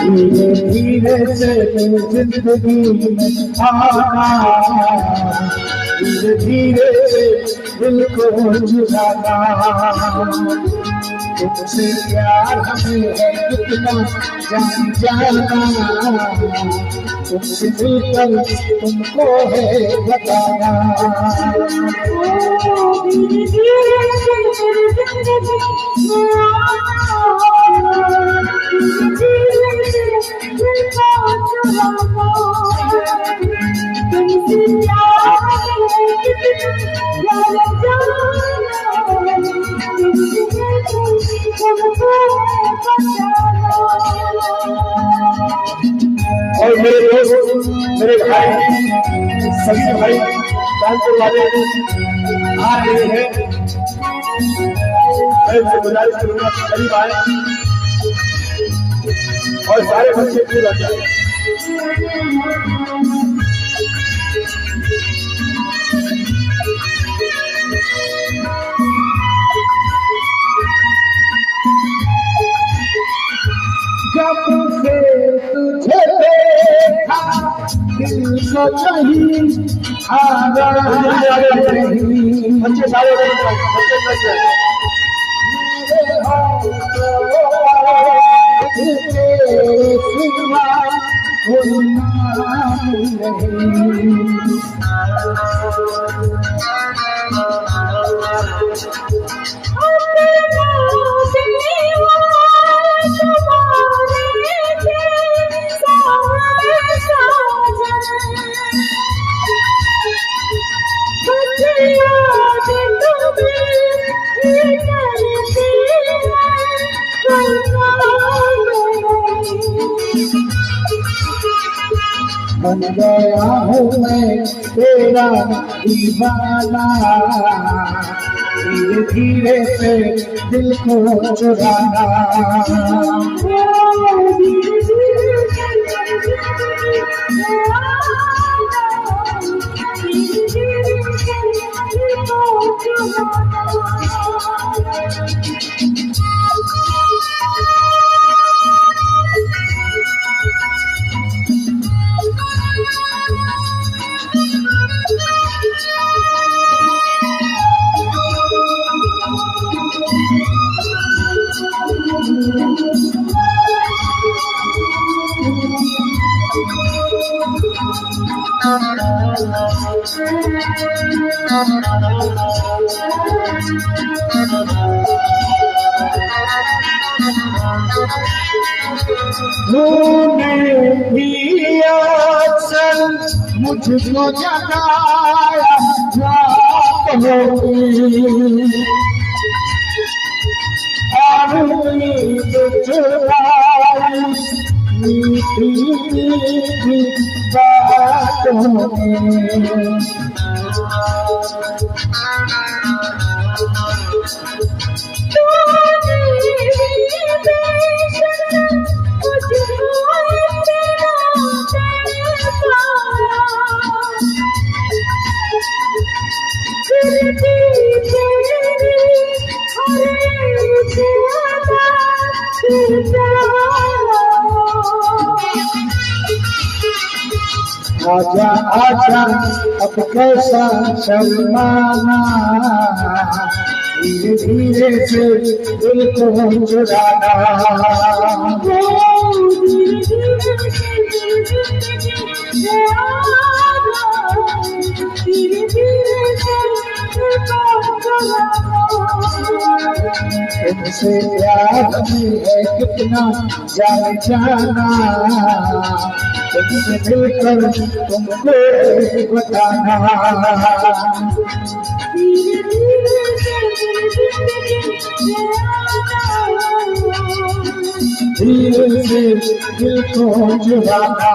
धीरे धीरे से जिंदगी में आना, धीरे धीरे दिल को चुराना। तुमसे प्यार हमें है कितना जान जाना, तुमसे मिलकर तुमको है बताना। धीरे धीरे जिंदगी में आना, धीरे धीरे दिल को चुराना। तुमसे प्यार है कितना जान जाना, और मेरे दोस्त, मेरे भाई, सभी भाई कानपुर वाले आ रहे हैं। मैं उनसे गुजारिश करूंगा कि करीब आए और सारे बच्चे पूरे आ जाए। जब से तुझे देखा दिल को नहीं बच्चे सारे बच्चे मेरे सिवा कोई बन गया हूँ मैं तेरा दीवाना, धीरे धीरे से दिल को चुराना। तूने भी अक्सर मुझको जगाया रात होगी और उम्मीद चुराई मीठी मीठी बातों में। आजा आजा अब कैसा शर्माना, धीरे धीरे से दिल को चुराना। तुमसे प्यार है कितना जान जाना, तुमसे मिलकर तुमको बताना। धीरे से दिल को चुराना।